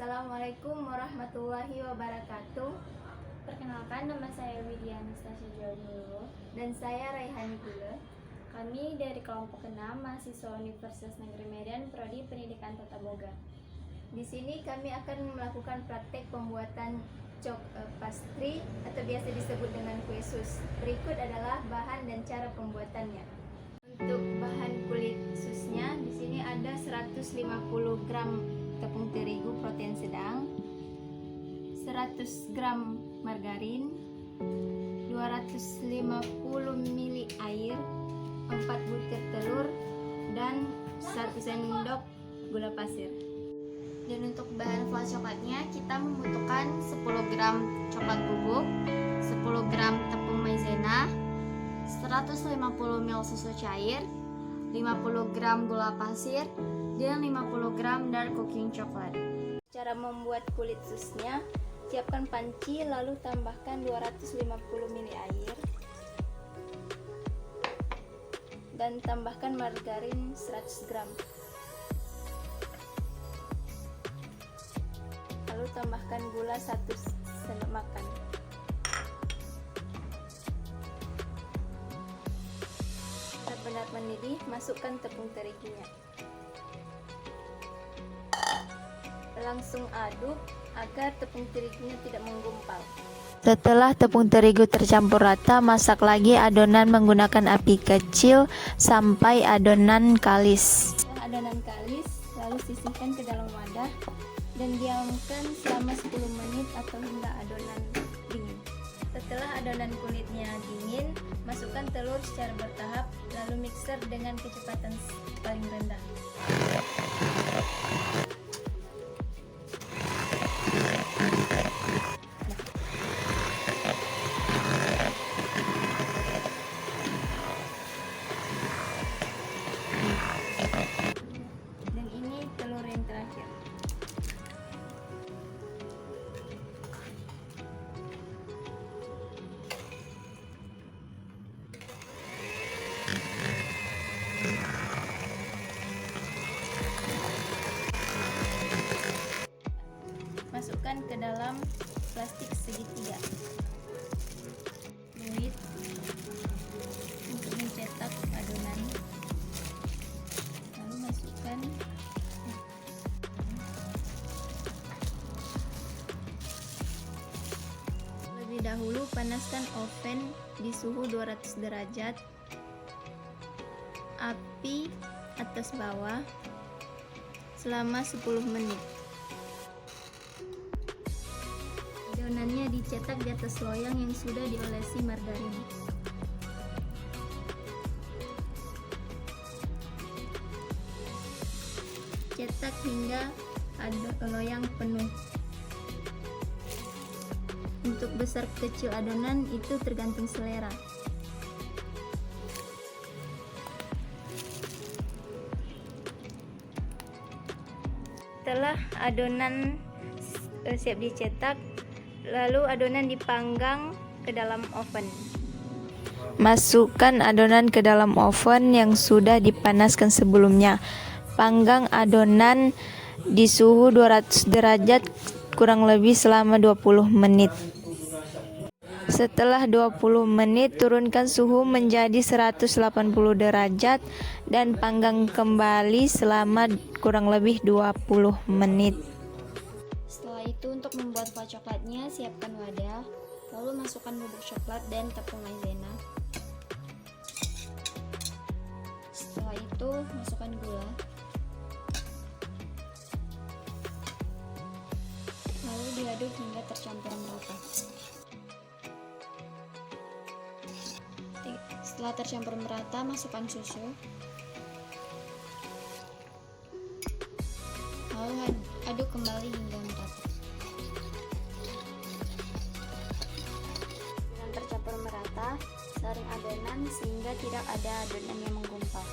Assalamualaikum warahmatullahi wabarakatuh. Perkenalkan, nama saya Widya Anastasia Jawabulu. Dan saya Raihani Gula. Kami dari kelompok 6 mahasiswa Universitas Negeri Medan, Prodi Pendidikan Tata Boga. Di sini kami akan melakukan praktek pembuatan pastry atau biasa disebut dengan kue sus. Berikut adalah bahan dan cara pembuatannya. Untuk bahan kulit susnya, di sini ada 150 gram tepung terigu protein sedang, 100 gram margarin, 250 ml air, 4 butir telur, dan 1 sendok gula pasir. Dan untuk bahan flan coklatnya, kita membutuhkan 10 gram coklat bubuk, 10 gram tepung maizena, 150 ml susu cair, 50 gram gula pasir, dan 50 gram dark cooking coklat. Cara membuat kulit susnya, siapkan panci lalu tambahkan 250 ml air dan tambahkan margarin 100 gram. Lalu tambahkan gula 1 sendok makan. Benar mendidih, masukkan tepung terigunya. Langsung aduk agar tepung terigunya tidak menggumpal. Setelah tepung terigu tercampur rata, masak lagi adonan menggunakan api kecil sampai adonan kalis. Setelah adonan kalis, lalu sisihkan ke dalam wadah dan diamkan selama 10 menit atau hingga adonan dingin. Setelah adonan kulitnya dingin, masukkan telur secara bertahap, lalu mixer dengan kecepatan paling rendah. Dan ini telur yang terakhir. Masukkan ke dalam plastik segitiga. Fluid untuk mencetak adonan. Lalu masukkan lebih dahulu panaskan oven di suhu 200 derajat. Api atas bawah selama 10 menit. Adonannya dicetak di atas loyang yang sudah diolesi margarin. Cetak hingga loyang penuh. Untuk besar kecil adonan itu tergantung selera. Setelah adonan siap dicetak, lalu adonan dipanggang ke dalam oven. Masukkan adonan ke dalam oven yang sudah dipanaskan sebelumnya. Panggang adonan di suhu 200 derajat kurang lebih selama 20 menit. Setelah 20 menit, turunkan suhu menjadi 180 derajat dan panggang kembali selama kurang lebih 20 menit. Setelah itu, untuk membuat flan coklatnya, siapkan wadah, lalu masukkan bubuk coklat dan tepung maizena. Setelah itu, masukkan gula, lalu diaduk hingga tercampur merata. Setelah tercampur merata, masukkan susu, lalu aduk kembali hingga merata. Dengan tercampur merata, saring adonan sehingga tidak ada adonan yang menggumpal.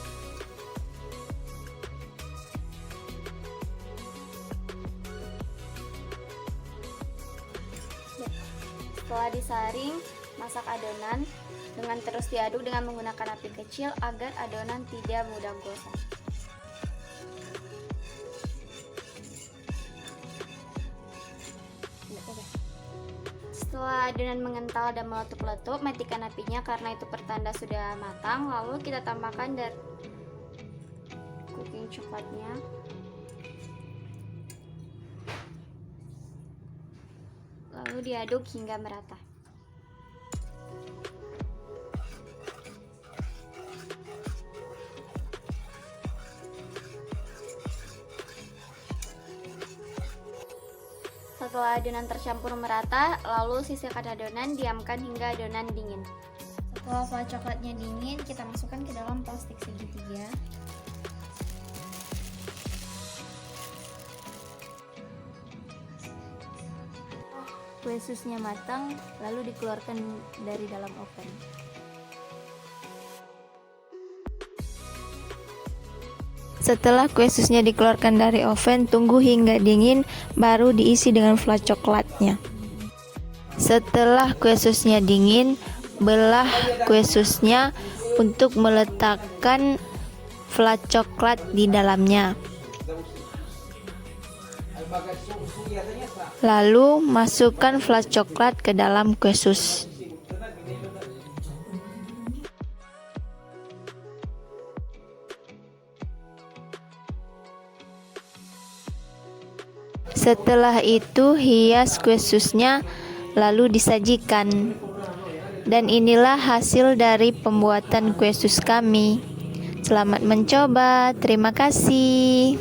Setelah disaring, masak adonan dengan terus diaduk dengan menggunakan api kecil agar adonan tidak mudah gosong. Setelah adonan mengental dan meletup-letup, matikan apinya karena itu pertanda sudah matang. Lalu kita tambahkan dari cooking coklatnya. Lalu diaduk hingga merata. Setelah adonan tercampur merata, lalu sisihkan adonan, diamkan hingga adonan dingin. Setelah flan coklatnya dingin, kita masukkan ke dalam plastik segitiga. Kue susnya matang, lalu dikeluarkan dari dalam oven. Setelah kue susnya dikeluarkan dari oven, tunggu hingga dingin, baru diisi dengan flan coklatnya. Setelah kue susnya dingin, belah kue susnya untuk meletakkan flan coklat di dalamnya. Lalu masukkan flan coklat ke dalam kue sus. Setelah itu hias kue susnya lalu disajikan. Dan inilah hasil dari pembuatan kue sus kami. Selamat mencoba, terima kasih.